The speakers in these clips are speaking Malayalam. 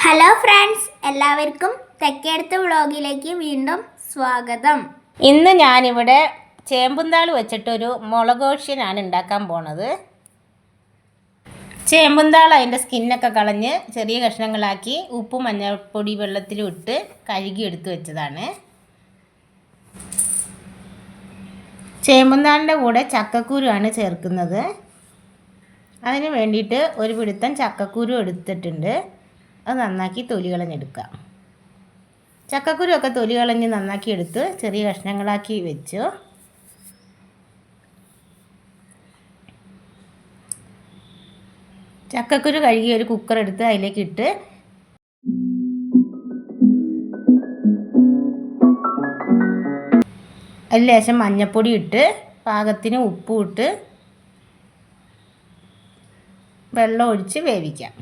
ഹലോ ഫ്രണ്ട്സ്, എല്ലാവർക്കും തെക്കേടുത്ത് വ്ളോഗിലേക്ക് വീണ്ടും സ്വാഗതം. ഇന്ന് ഞാനിവിടെ ചേമ്പുംതാൾ വെച്ചിട്ടൊരു മുളകോഷ്യനാണ് ഉണ്ടാക്കാൻ പോണത്. ചേമ്പുംതാൾ അതിൻ്റെ സ്കിന്നൊക്കെ കളഞ്ഞ് ചെറിയ കഷ്ണങ്ങളാക്കി ഉപ്പും മഞ്ഞൾപ്പൊടി വെള്ളത്തിലും ഇട്ട് കഴുകി എടുത്ത് വെച്ചതാണ്. ചേമ്പുംതാളിൻ്റെ കൂടെ ചക്കക്കുരുവാണ് ചേർക്കുന്നത്. അതിന് വേണ്ടിയിട്ട് ഒരു പിടുത്തം ചക്കക്കുരു എടുത്തിട്ടുണ്ട്. അത് നന്നാക്കി തൊലി കളഞ്ഞെടുക്കാം. ചക്കക്കുരുവൊക്കെ തൊലി കളഞ്ഞ് നന്നാക്കി എടുത്ത് ചെറിയ കഷ്ണങ്ങളാക്കി വെച്ചു. ചക്കക്കുരു കഴുകി ഒരു കുക്കർ എടുത്ത് അതിലേക്ക് ഇട്ട് അതിൽ ലേശം മഞ്ഞൾപ്പൊടി ഇട്ട് പാകത്തിന് ഉപ്പും ഇട്ട് വെള്ളം ഒഴിച്ച് വേവിക്കാം.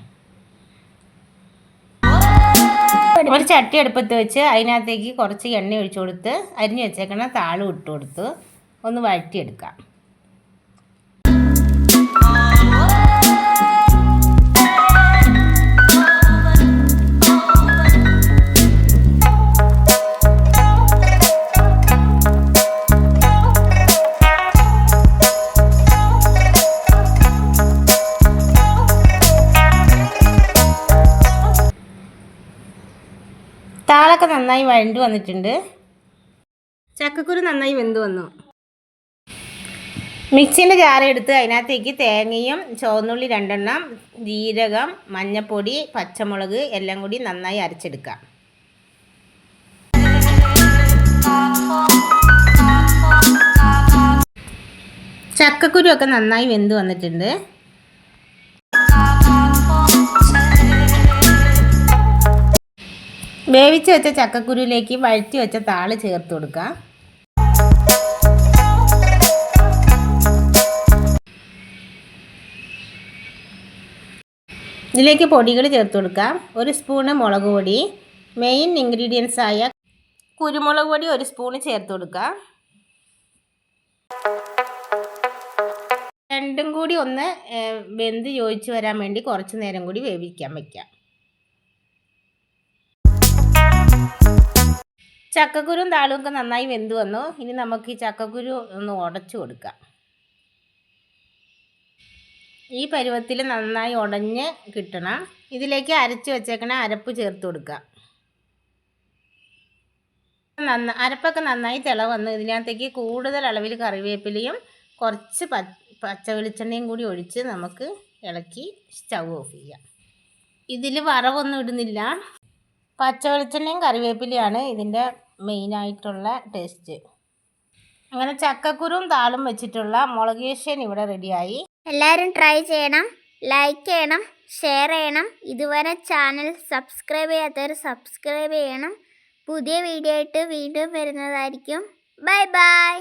ഒരു ചട്ടി അടുപ്പത്ത് വെച്ച് അതിനകത്തേക്ക് കുറച്ച് എണ്ണ ഒഴിച്ചു കൊടുത്ത് അരിഞ്ഞ് വെച്ചേക്കണ താളും ഇട്ട് കൊടുത്ത് ഒന്ന് വഴറ്റിയെടുക്കാം. താളൊക്കെ നന്നായി വഴണ്ടു വന്നിട്ടുണ്ട്. ചക്കക്കുരു നന്നായി വെന്ത് വന്നു. മിക്സിൻ്റെ ജാറെടുത്ത് അതിനകത്തേക്ക് തേങ്ങയും ചുവന്നുള്ളി 2 എണ്ണം, ജീരകം, മഞ്ഞൾപ്പൊടി, പച്ചമുളക് എല്ലാം കൂടി നന്നായി അരച്ചെടുക്കാം. ചക്കക്കുരു ഒക്കെ നന്നായി വെന്ത് വന്നിട്ടുണ്ട്. വേവിച്ച് വെച്ച ചക്കക്കുരുവിലേക്ക് വഴറ്റി വെച്ച താള് ചേർത്ത് കൊടുക്കാം. ഇതിലേക്ക് പൊടികൾ ചേർത്ത് കൊടുക്കാം. 1 സ്പൂണ് മുളക് പൊടി, മെയിൻ ഇൻഗ്രീഡിയൻസ് ആയ കുരുമുളക് പൊടി 1 സ്പൂണ് ചേർത്ത് കൊടുക്കാം. രണ്ടും കൂടി ഒന്ന് വെന്ത് യോജിച്ച് വരാൻ വേണ്ടി കുറച്ച് നേരം കൂടി വേവിക്കാൻ വയ്ക്കാം. ചക്കക്കുരും താളും ഒക്കെ നന്നായി വെന്ത് വന്നു. ഇനി നമുക്ക് ഈ ചക്കക്കുരു ഒന്ന് ഉടച്ചു കൊടുക്കാം. ഈ പരുവത്തിൽ നന്നായി ഉടഞ്ഞ് കിട്ടണം. ഇതിലേക്ക് അരച്ച് വെച്ചേക്കണ അരപ്പ് ചേർത്ത് കൊടുക്കാം. അരപ്പൊക്കെ നന്നായി തിള വന്നു. ഇതിനകത്തേക്ക് കൂടുതൽ അളവിൽ കറിവേപ്പിലയും കുറച്ച് പച്ച വെളിച്ചെണ്ണയും കൂടി ഒഴിച്ച് നമുക്ക് ഇളക്കി സ്റ്റൗ ഓഫ് ചെയ്യാം. ഇതിൽ വറവൊന്നും ഇടുന്നില്ല. പച്ച വെളിച്ചെണ്ണയും കറിവേപ്പിലയാണ് ഇതിൻ്റെ മെയിനായിട്ടുള്ള ടേസ്റ്റ്. അങ്ങനെ ചക്കക്കുരും താളും വെച്ചിട്ടുള്ള മുളകേഷ്യൻ ഇവിടെ റെഡിയായി. എല്ലാവരും ട്രൈ ചെയ്യണം, ലൈക്ക് ചെയ്യണം, ഷെയർ ചെയ്യണം. ഇതുവരെ ചാനൽ സബ്സ്ക്രൈബ് ചെയ്യാത്തവർ സബ്സ്ക്രൈബ് ചെയ്യണം. പുതിയ വീഡിയോ ആയിട്ട് വീണ്ടും വരുന്നതായിരിക്കും. Bye bye.